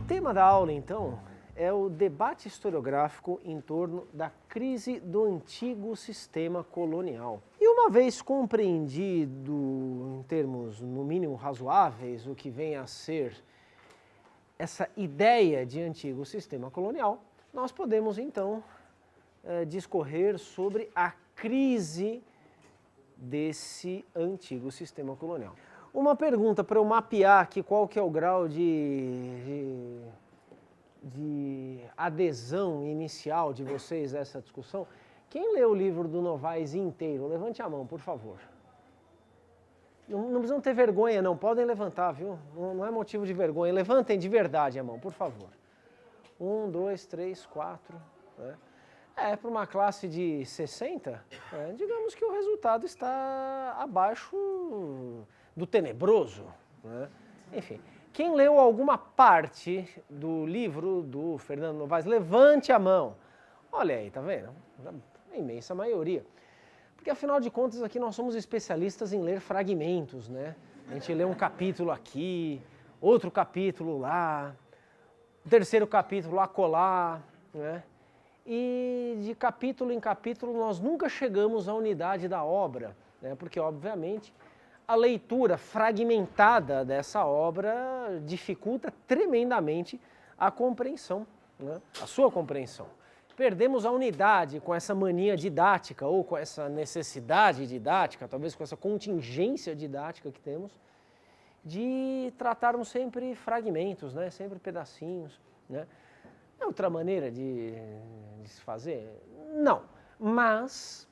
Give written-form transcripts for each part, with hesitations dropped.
tema da aula, então, é o debate historiográfico em torno da crise do antigo sistema colonial. E uma vez compreendido, em termos no mínimo razoáveis, o que vem a ser essa ideia de antigo sistema colonial, nós podemos, então, discorrer sobre a crise desse antigo sistema colonial. Uma pergunta para eu mapear aqui qual que é o grau de adesão inicial de vocês a essa discussão. Quem leu o livro do Novaes inteiro? Levante a mão, por favor. Não precisam ter vergonha, não. Podem levantar, viu? Não é motivo de vergonha. Levantem de verdade a mão, por favor. 1, 2, 3, 4. Né? Para uma classe de 60, digamos que o resultado está abaixo do tenebroso. Né? Enfim, quem leu alguma parte do livro do Fernando Novaes, levante a mão. Olha aí, tá vendo? A imensa maioria. Porque, afinal de contas, aqui nós somos especialistas em ler fragmentos, né? A gente lê um capítulo aqui, outro capítulo lá, o terceiro capítulo acolá, né? E de capítulo em capítulo nós nunca chegamos à unidade da obra, né? Porque, obviamente, a leitura fragmentada dessa obra dificulta tremendamente a compreensão, né? A sua compreensão. Perdemos a unidade com essa mania didática ou com essa necessidade didática, talvez com essa contingência didática que temos, de tratarmos sempre fragmentos, né? Sempre pedacinhos, né? É outra maneira de se fazer? Não, mas,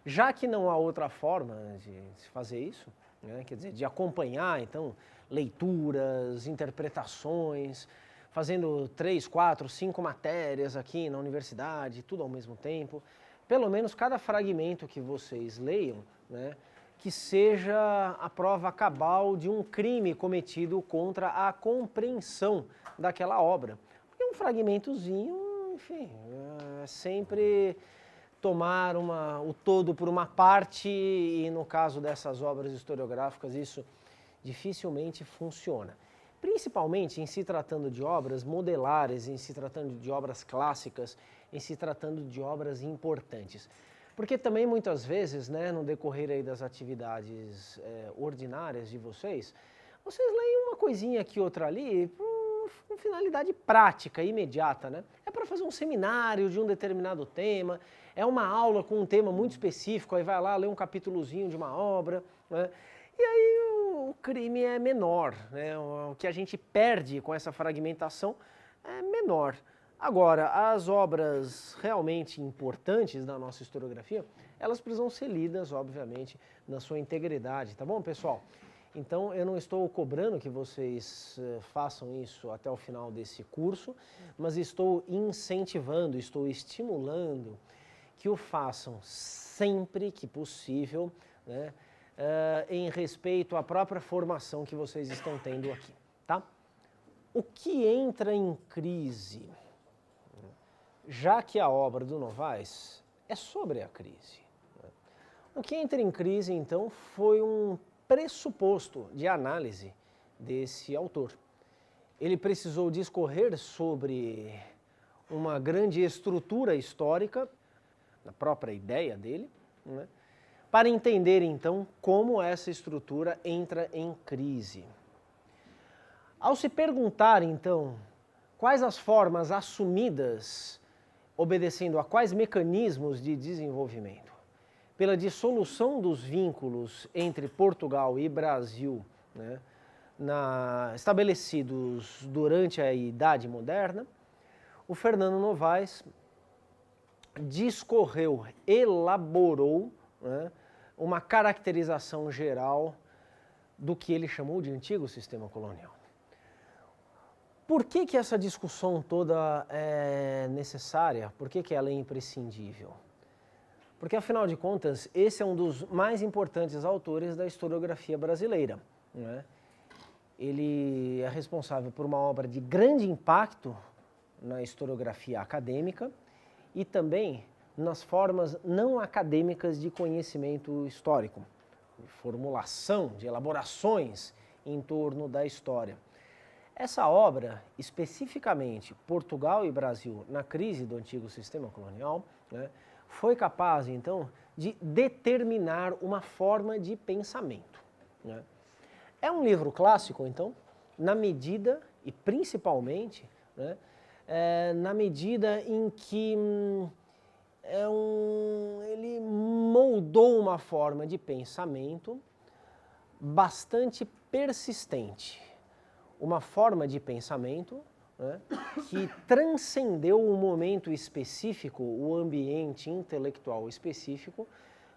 já que não há outra forma de se fazer isso, né? Quer dizer, de acompanhar, então, leituras, interpretações, fazendo 3, 4, 5 matérias aqui na universidade, tudo ao mesmo tempo, pelo menos cada fragmento que vocês leiam, né? Que seja a prova cabal de um crime cometido contra a compreensão daquela obra. Porque um fragmentozinho, enfim, é sempre tomar o todo por uma parte, e no caso dessas obras historiográficas isso dificilmente funciona. Principalmente em se tratando de obras modelares, em se tratando de obras clássicas, em se tratando de obras importantes. Porque também muitas vezes, né, no decorrer aí das atividades ordinárias de vocês leem uma coisinha aqui, outra ali, com finalidade prática, imediata, né? É para fazer um seminário de um determinado tema, é uma aula com um tema muito específico, aí vai lá ler um capítulozinho de uma obra, né? E aí o crime é menor, né? O que a gente perde com essa fragmentação é menor. Agora, as obras realmente importantes da nossa historiografia, elas precisam ser lidas, obviamente, na sua integridade, tá bom, pessoal? Então, eu não estou cobrando que vocês façam isso até o final desse curso, mas estou incentivando, estou estimulando que o façam sempre que possível, né, em respeito à própria formação que vocês estão tendo aqui, tá? O que entra em crise, já que a obra do Novaes é sobre a crise? O que entra em crise, então, foi um pressuposto de análise desse autor. Ele precisou discorrer sobre uma grande estrutura histórica, na própria ideia dele, né, para entender, então, como essa estrutura entra em crise. Ao se perguntar, então, quais as formas assumidas, obedecendo a quais mecanismos de desenvolvimento, pela dissolução dos vínculos entre Portugal e Brasil, né, estabelecidos durante a Idade Moderna, o Fernando Novaes discorreu, elaborou, né, uma caracterização geral do que ele chamou de antigo sistema colonial. Por que essa discussão toda é necessária? Por que ela é imprescindível? Porque, afinal de contas, esse é um dos mais importantes autores da historiografia brasileira, né? Ele é responsável por uma obra de grande impacto na historiografia acadêmica e também nas formas não acadêmicas de conhecimento histórico, de formulação, de elaborações em torno da história. Essa obra, especificamente Portugal e Brasil na crise do antigo sistema colonial, né, foi capaz, então, de determinar uma forma de pensamento. Né? É um livro clássico, então, na medida, e principalmente, né, na medida em que ele moldou uma forma de pensamento bastante persistente. Uma forma de pensamento, né, que transcendeu o momento específico, o ambiente intelectual específico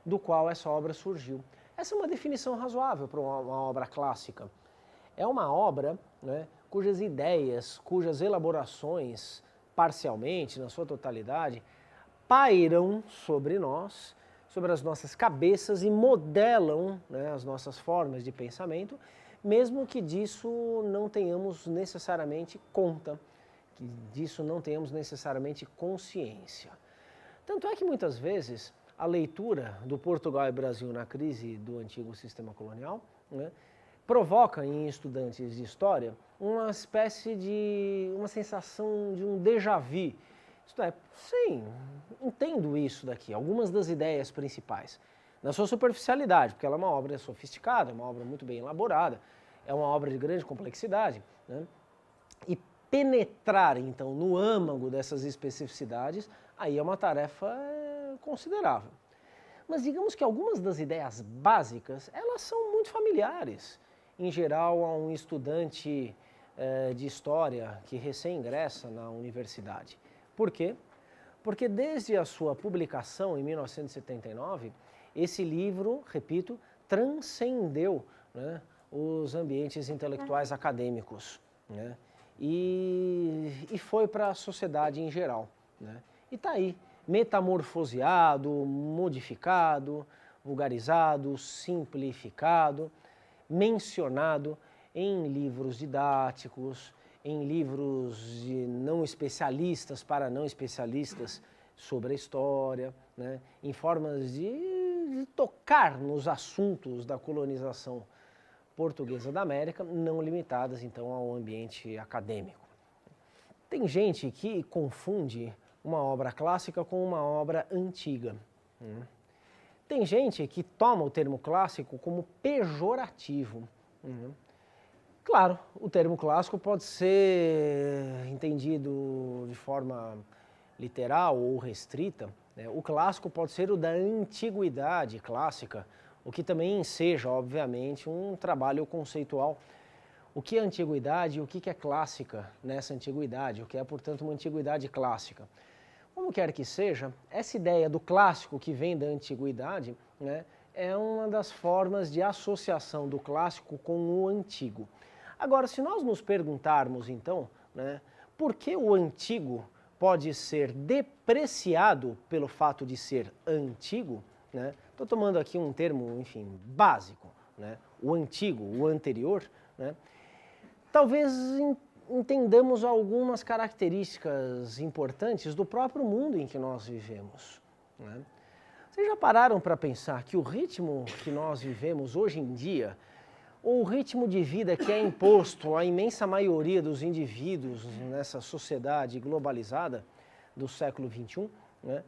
do qual essa obra surgiu. Essa é uma definição razoável para uma obra clássica. É uma obra, né, cujas ideias, cujas elaborações, parcialmente, na sua totalidade, pairam sobre nós, sobre as nossas cabeças e modelam, né, as nossas formas de pensamento, mesmo que disso não tenhamos necessariamente conta, que disso não tenhamos necessariamente consciência. Tanto é que muitas vezes a leitura do Portugal e Brasil na crise do antigo sistema colonial, né, provoca em estudantes de história uma espécie de, uma sensação de um déjà vu. Isto é, sim, entendo isso daqui, algumas das ideias principais, na sua superficialidade, porque ela é uma obra sofisticada, é uma obra muito bem elaborada, é uma obra de grande complexidade, né? E penetrar, então, no âmago dessas especificidades, aí é uma tarefa considerável. Mas digamos que algumas das ideias básicas, elas são muito familiares, em geral, a um estudante de história que recém-ingressa na universidade. Por quê? Porque desde a sua publicação em 1979, esse livro, repito, transcendeu, né, os ambientes intelectuais acadêmicos, né, e foi para a sociedade em geral. Né, e está aí, metamorfoseado, modificado, vulgarizado, simplificado, mencionado em livros didáticos, em livros de não especialistas para não especialistas sobre a história, né, em formas de tocar nos assuntos da colonização portuguesa da América, não limitadas então ao ambiente acadêmico. Tem gente que confunde uma obra clássica com uma obra antiga. Tem gente que toma o termo clássico como pejorativo. Claro, o termo clássico pode ser entendido de forma literal ou restrita, né? O clássico pode ser o da antiguidade clássica, o que também seja, obviamente, um trabalho conceitual. O que é antiguidade e o que é clássica nessa antiguidade, o que é, portanto, uma antiguidade clássica. Como quer que seja, essa ideia do clássico que vem da antiguidade, né, é uma das formas de associação do clássico com o antigo. Agora, se nós nos perguntarmos, então, né, por que o antigo pode ser depreciado pelo fato de ser antigo, né? Estou tomando aqui um termo, enfim, básico, né? O antigo, o anterior, né? Talvez entendamos algumas características importantes do próprio mundo em que nós vivemos. Né? Vocês já pararam para pensar que o ritmo que nós vivemos hoje em dia, ou o ritmo de vida que é imposto à imensa maioria dos indivíduos nessa sociedade globalizada do século XXI, né?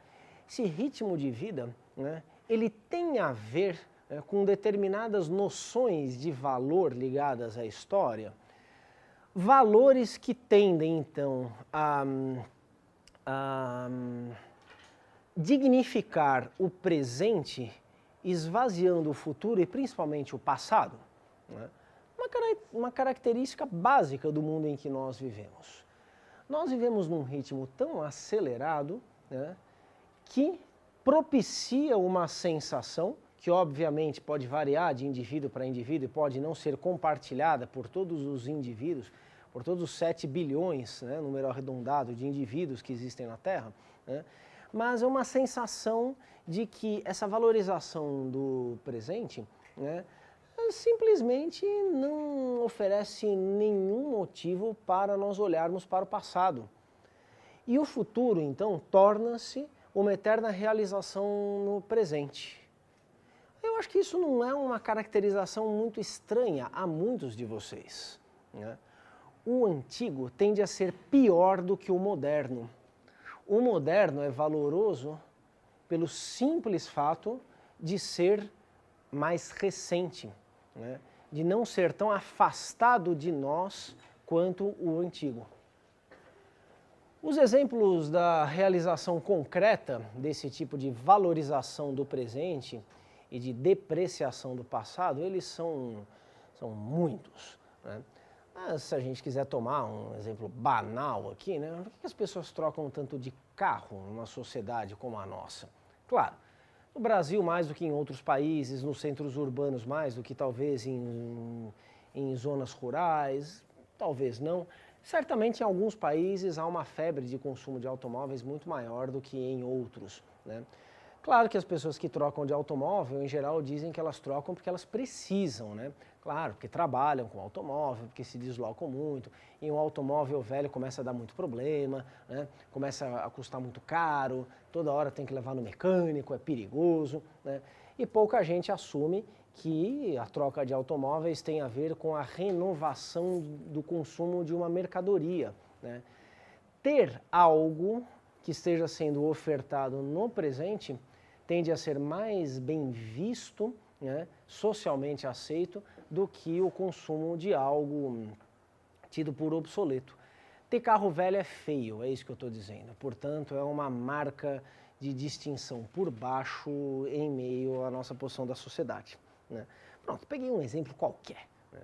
Esse ritmo de vida, né, ele tem a ver, né, com determinadas noções de valor ligadas à história, valores que tendem, então, a dignificar o presente, esvaziando o futuro e principalmente o passado. Né? Uma característica básica do mundo em que nós vivemos. Nós vivemos num ritmo tão acelerado, né, que propicia uma sensação que obviamente pode variar de indivíduo para indivíduo e pode não ser compartilhada por todos os indivíduos, por todos os 7 bilhões, né, número arredondado, de indivíduos que existem na Terra, né, mas é uma sensação de que essa valorização do presente, né, simplesmente não oferece nenhum motivo para nós olharmos para o passado. E o futuro, então, torna-se uma eterna realização no presente. Eu acho que isso não é uma caracterização muito estranha a muitos de vocês. Né? o antigo tende a ser pior do que o moderno. O moderno é valoroso pelo simples fato de ser mais recente, né? De não ser tão afastado de nós quanto o antigo. Os exemplos da realização concreta desse tipo de valorização do presente e de depreciação do passado, eles são muitos, né? Mas se a gente quiser tomar um exemplo banal aqui, né? Por que as pessoas trocam tanto de carro numa sociedade como a nossa? Claro, no Brasil mais do que em outros países, nos centros urbanos mais do que talvez em zonas rurais, talvez não. Certamente em alguns países há uma febre de consumo de automóveis muito maior do que em outros, né? Claro que as pessoas que trocam de automóvel, em geral, dizem que elas trocam porque elas precisam, né? Claro, porque trabalham com automóvel, porque se deslocam muito, e um automóvel velho começa a dar muito problema, né? Começa a custar muito caro, toda hora tem que levar no mecânico, é perigoso, né? E pouca gente assume que a troca de automóveis tem a ver com a renovação do consumo de uma mercadoria, né? Ter algo que esteja sendo ofertado no presente tende a ser mais bem visto, né, socialmente aceito, do que o consumo de algo tido por obsoleto. Ter carro velho é feio, é isso que eu estou dizendo. Portanto, é uma marca de distinção por baixo em meio à nossa posição da sociedade, né? Pronto, peguei um exemplo qualquer, né?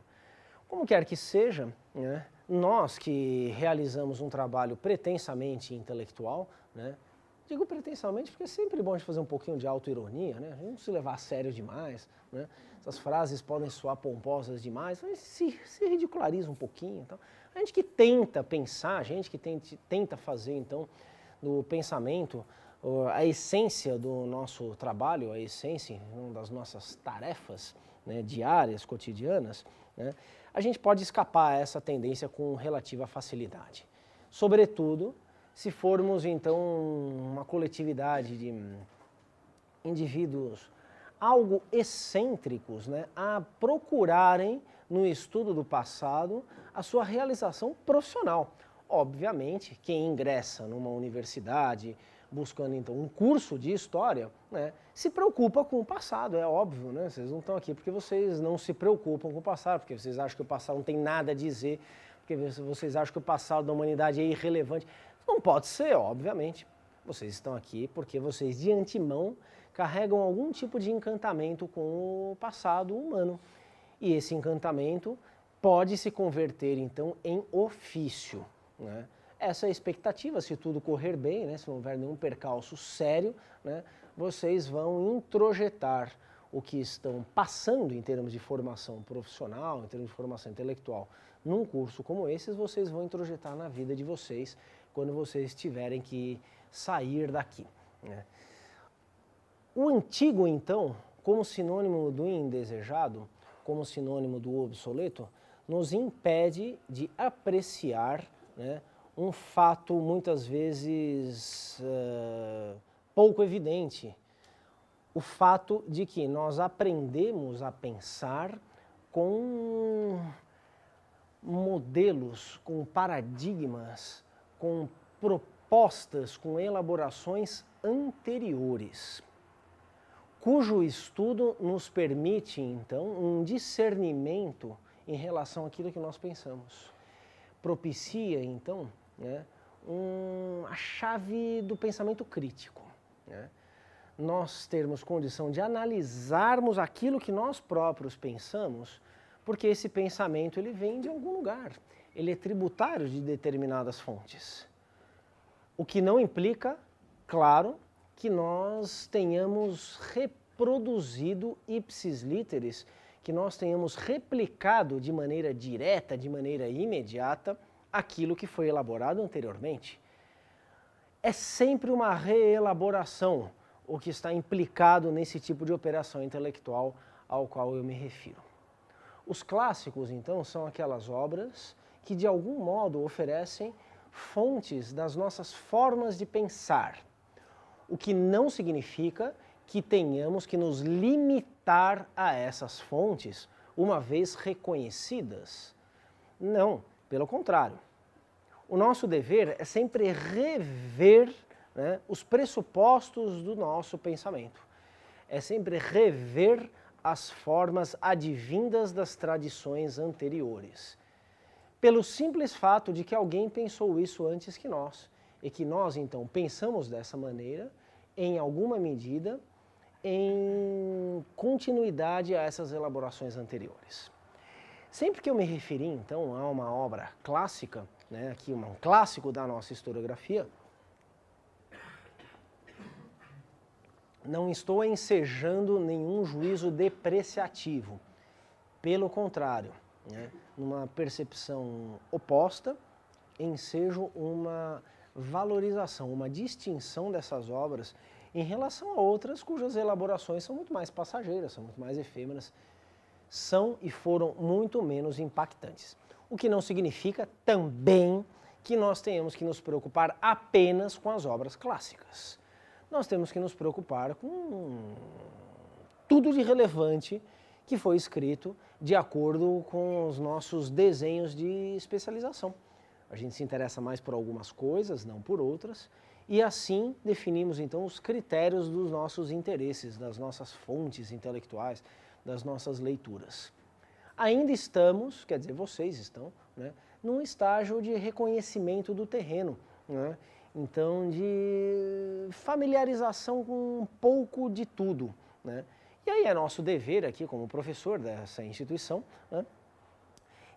Como quer que seja, né, nós que realizamos um trabalho pretensamente intelectual, né, digo pretensamente porque é sempre bom a gente fazer um pouquinho de autoironia, né? Não se levar a sério demais, né? Essas frases podem soar pomposas demais, mas se ridiculariza um pouquinho. Então. A gente que tenta pensar, a gente que tenta fazer, então, do pensamento, a essência do nosso trabalho, a essência das nossas tarefas, né, diárias, cotidianas, né, a gente pode escapar a essa tendência com relativa facilidade. Sobretudo, se formos, então, uma coletividade de indivíduos algo excêntricos, né, a procurarem, no estudo do passado, a sua realização profissional. Obviamente, quem ingressa numa universidade, buscando, então, um curso de história, né, se preocupa com o passado, é óbvio, né? Vocês não estão aqui porque vocês não se preocupam com o passado, porque vocês acham que o passado não tem nada a dizer, porque vocês acham que o passado da humanidade é irrelevante. Não pode ser, obviamente. Vocês estão aqui porque vocês, de antemão, carregam algum tipo de encantamento com o passado humano. E esse encantamento pode se converter, então, em ofício, né? Essa é a expectativa, se tudo correr bem, né, se não houver nenhum percalço sério, né, vocês vão introjetar o que estão passando em termos de formação profissional, em termos de formação intelectual, num curso como esse, vocês vão introjetar na vida de vocês quando vocês tiverem que sair daqui, né? O antigo, então, como sinônimo do indesejado, como sinônimo do obsoleto, nos impede de apreciar, né, um fato muitas vezes pouco evidente. O fato de que nós aprendemos a pensar com modelos, com paradigmas, com propostas, com elaborações anteriores, cujo estudo nos permite, então, um discernimento em relação àquilo que nós pensamos. Propicia, então, né, a chave do pensamento crítico, né? Nós termos condição de analisarmos aquilo que nós próprios pensamos, porque esse pensamento ele vem de algum lugar, ele é tributário de determinadas fontes. O que não implica, claro, que nós tenhamos reproduzido ipsis literis, que nós tenhamos replicado de maneira direta, de maneira imediata, aquilo que foi elaborado anteriormente. É sempre uma reelaboração o que está implicado nesse tipo de operação intelectual ao qual eu me refiro. Os clássicos, então, são aquelas obras que, de algum modo, oferecem fontes das nossas formas de pensar, o que não significa que tenhamos que nos limitar a essas fontes, uma vez reconhecidas. Não, Pelo contrário, o nosso dever é sempre rever, né, os pressupostos do nosso pensamento. É sempre rever as formas advindas das tradições anteriores. Pelo simples fato de que alguém pensou isso antes que nós, e que nós, então, pensamos dessa maneira, em alguma medida, em continuidade a essas elaborações anteriores. Sempre que eu me referi, então, a uma obra clássica, né, aqui um clássico da nossa historiografia, não estou ensejando nenhum juízo depreciativo. Pelo contrário, né, numa percepção oposta, ensejo uma valorização, uma distinção dessas obras em relação a outras cujas elaborações são muito mais passageiras, são muito mais efêmeras, são e foram muito menos impactantes. O que não significa também que nós tenhamos que nos preocupar apenas com as obras clássicas. Nós temos que nos preocupar com tudo de relevante que foi escrito de acordo com os nossos desenhos de especialização. A gente se interessa mais por algumas coisas, não por outras, e assim definimos então os critérios dos nossos interesses, das nossas fontes intelectuais, das nossas leituras. Ainda estamos, quer dizer, vocês estão, né, num estágio de reconhecimento do terreno, né? Então, de familiarização com um pouco de tudo, né? E aí é nosso dever aqui, como professor dessa instituição, né,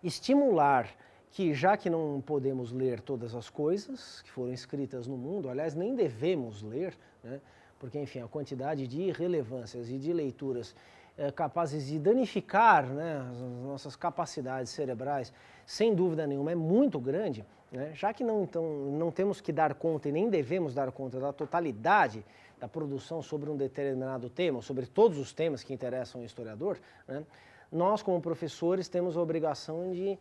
estimular que, já que não podemos ler todas as coisas que foram escritas no mundo, aliás, nem devemos ler, né, porque, enfim, a quantidade de irrelevâncias e de leituras capazes de danificar, né, as nossas capacidades cerebrais, sem dúvida nenhuma, é muito grande, né, já que não temos que dar conta e nem devemos dar conta da totalidade da produção sobre um determinado tema, sobre todos os temas que interessam ao historiador, né, nós, como professores, temos a obrigação de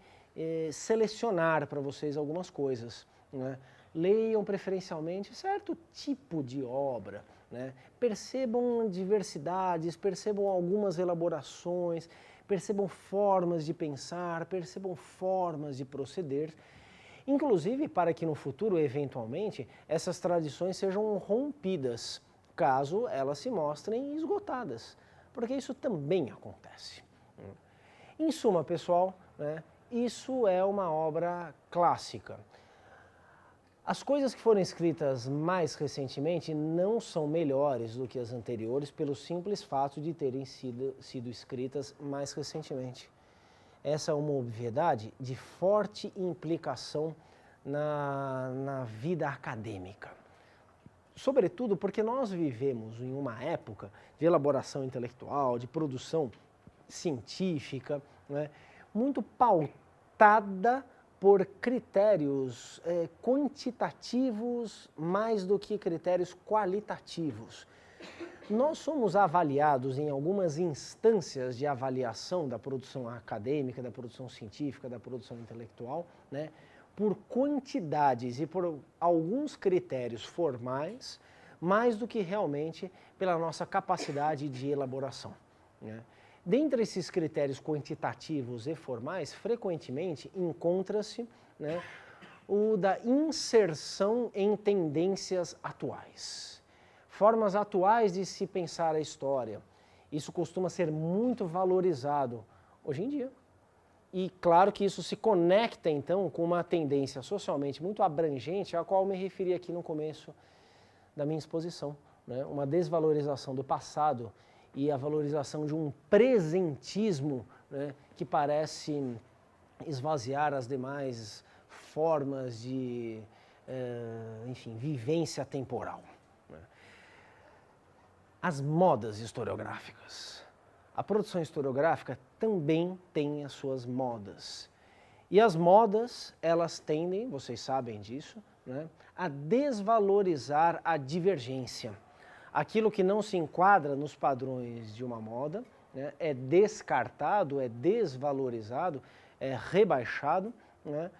selecionar para vocês algumas coisas, né? Leiam preferencialmente certo tipo de obra, né? Percebam diversidades, percebam algumas elaborações, percebam formas de pensar, percebam formas de proceder, inclusive para que no futuro, eventualmente, essas tradições sejam rompidas, caso elas se mostrem esgotadas, porque isso também acontece. Em suma, pessoal, né, isso é uma obra clássica. As coisas que foram escritas mais recentemente não são melhores do que as anteriores pelo simples fato de terem sido escritas mais recentemente. Essa é uma obviedade de forte implicação na vida acadêmica. Sobretudo porque nós vivemos em uma época de elaboração intelectual, de produção científica, né, muito pautada por critérios quantitativos mais do que critérios qualitativos. Nós somos avaliados em algumas instâncias de avaliação da produção acadêmica, da produção científica, da produção intelectual, né, por quantidades e por alguns critérios formais, mais do que realmente pela nossa capacidade de elaboração, né? Dentre esses critérios quantitativos e formais, frequentemente encontra-se, né, o da inserção em tendências atuais. Formas atuais de se pensar a história. Isso costuma ser muito valorizado hoje em dia. E claro que isso se conecta, então, com uma tendência socialmente muito abrangente, à qual me referi aqui no começo da minha exposição, né? Uma desvalorização do passado e a valorização de um presentismo, né, que parece esvaziar as demais formas de, enfim, vivência temporal, né? As modas historiográficas. A produção historiográfica também tem as suas modas. E as modas, elas tendem, vocês sabem disso, né, a desvalorizar a divergência. Aquilo que não se enquadra nos padrões de uma moda, né, é descartado, é desvalorizado, é rebaixado, né,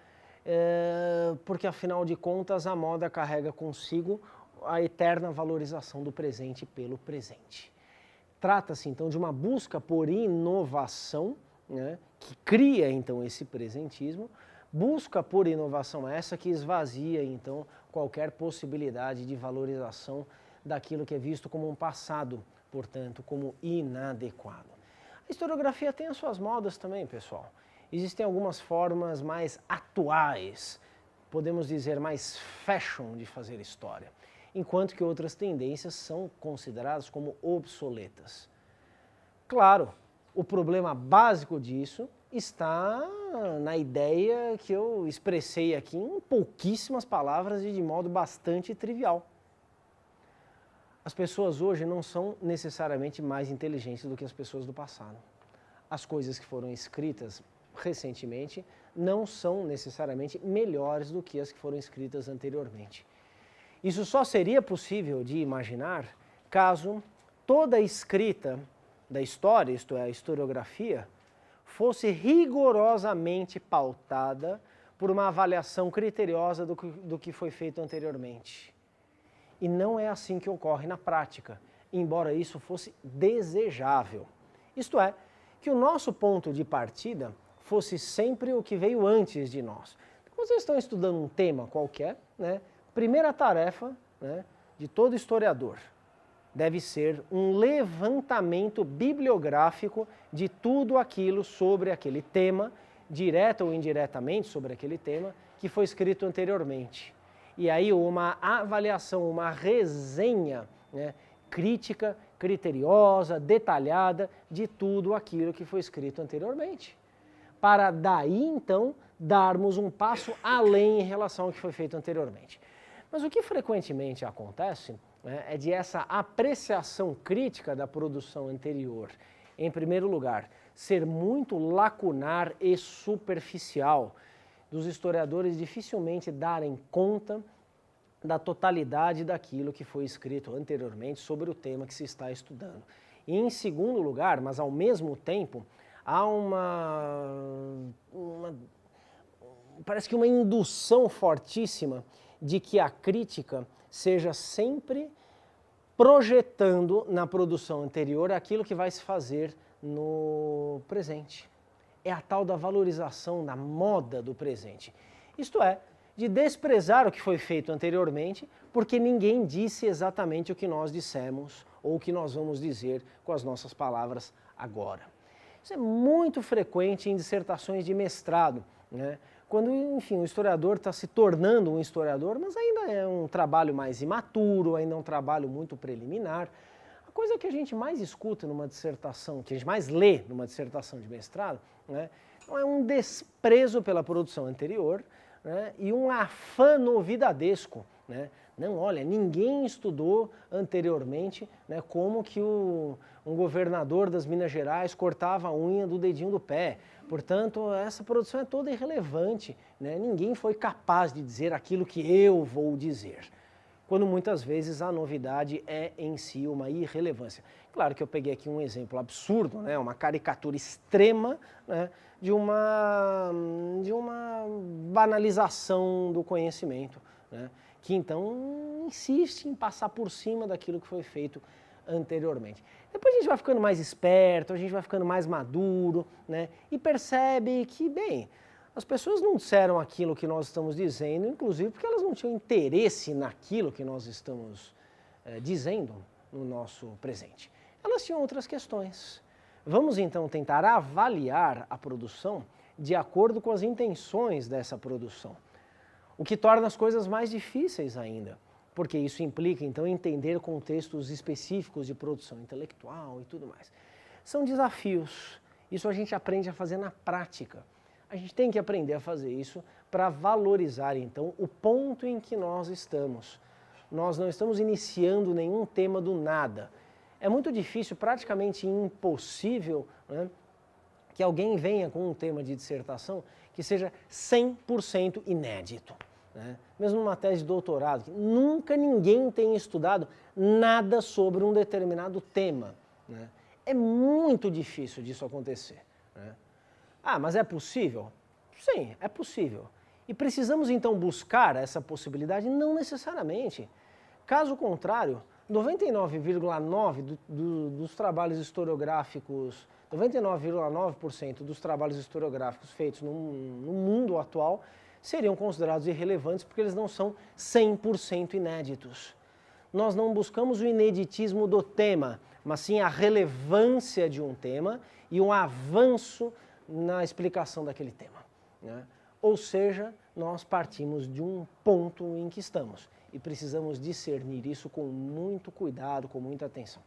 porque afinal de contas a moda carrega consigo a eterna valorização do presente pelo presente. Trata-se então de uma busca por inovação, né, que cria então esse presentismo, busca por inovação essa que esvazia, então, qualquer possibilidade de valorização daquilo que é visto como um passado, portanto, como inadequado. A historiografia tem as suas modas também, pessoal. Existem algumas formas mais atuais, podemos dizer mais fashion de fazer história, enquanto que outras tendências são consideradas como obsoletas. Claro, o problema básico disso está na ideia que eu expressei aqui em pouquíssimas palavras e de modo bastante trivial. As pessoas hoje não são necessariamente mais inteligentes do que as pessoas do passado. As coisas que foram escritas recentemente não são necessariamente melhores do que as que foram escritas anteriormente. Isso só seria possível de imaginar caso toda a escrita da história, isto é, a historiografia, fosse rigorosamente pautada por uma avaliação criteriosa do que foi feito anteriormente. E não é assim que ocorre na prática, embora isso fosse desejável. Isto é, que o nosso ponto de partida fosse sempre o que veio antes de nós. Quando vocês estão estudando um tema qualquer, né, primeira tarefa, né, de todo historiador deve ser um levantamento bibliográfico de tudo aquilo sobre aquele tema, direta ou indiretamente sobre aquele tema, que foi escrito anteriormente. E aí uma avaliação, uma resenha, né, crítica, criteriosa, detalhada de tudo aquilo que foi escrito anteriormente. Para daí, então, darmos um passo além em relação ao que foi feito anteriormente. Mas o que frequentemente acontece, né, é de essa apreciação crítica da produção anterior, em primeiro lugar, ser muito lacunar e superficial, dos historiadores dificilmente darem conta da totalidade daquilo que foi escrito anteriormente sobre o tema que se está estudando. E em segundo lugar, mas ao mesmo tempo, há parece que uma indução fortíssima de que a crítica seja sempre projetando na produção anterior aquilo que vai se fazer no presente. É a tal da valorização da moda do presente. Isto é, de desprezar o que foi feito anteriormente, porque ninguém disse exatamente o que nós dissemos ou o que nós vamos dizer com as nossas palavras agora. Isso é muito frequente em dissertações de mestrado, né? Quando, enfim, o historiador está se tornando um historiador, mas ainda é um trabalho mais imaturo, ainda é um trabalho muito preliminar. A coisa que a gente mais escuta numa dissertação, que a gente mais lê numa dissertação de mestrado, né, é um desprezo pela produção anterior, né, e um afã novidadesco, né? Não, olha, ninguém estudou anteriormente, né, como que um governador das Minas Gerais cortava a unha do dedinho do pé. Portanto, essa produção é toda irrelevante, né? Ninguém foi capaz de dizer aquilo que eu vou dizer. Quando muitas vezes a novidade é em si uma irrelevância. Claro que eu peguei aqui um exemplo absurdo, né, uma caricatura extrema, né, de uma banalização do conhecimento, né, que então insiste em passar por cima daquilo que foi feito anteriormente. Depois a gente vai ficando mais esperto, a gente vai ficando mais maduro, né, e percebe que, bem, as pessoas não disseram aquilo que nós estamos dizendo, inclusive porque elas não tinham interesse naquilo que nós estamos dizendo no nosso presente. Elas tinham outras questões. Vamos então tentar avaliar a produção de acordo com as intenções dessa produção, o que torna as coisas mais difíceis ainda, porque isso implica então entender contextos específicos de produção intelectual e tudo mais. São desafios, isso a gente aprende a fazer na prática. A gente tem que aprender a fazer isso para valorizar então o ponto em que nós estamos. Nós não estamos iniciando nenhum tema do nada. É muito difícil, praticamente impossível, né, que alguém venha com um tema de dissertação que seja 100% inédito. Né? Mesmo numa tese de doutorado, que nunca ninguém tenha estudado nada sobre um determinado tema. Né? É muito difícil disso acontecer. Né? Ah, mas é possível? Sim, é possível. E precisamos então buscar essa possibilidade? Não necessariamente. Caso contrário, 99,9% dos trabalhos historiográficos, 99,9% dos trabalhos historiográficos feitos no mundo atual, seriam considerados irrelevantes porque eles não são 100% inéditos. Nós não buscamos o ineditismo do tema, mas sim a relevância de um tema e um avanço na explicação daquele tema, né? Ou seja, nós partimos de um ponto em que estamos e precisamos discernir isso com muito cuidado, com muita atenção.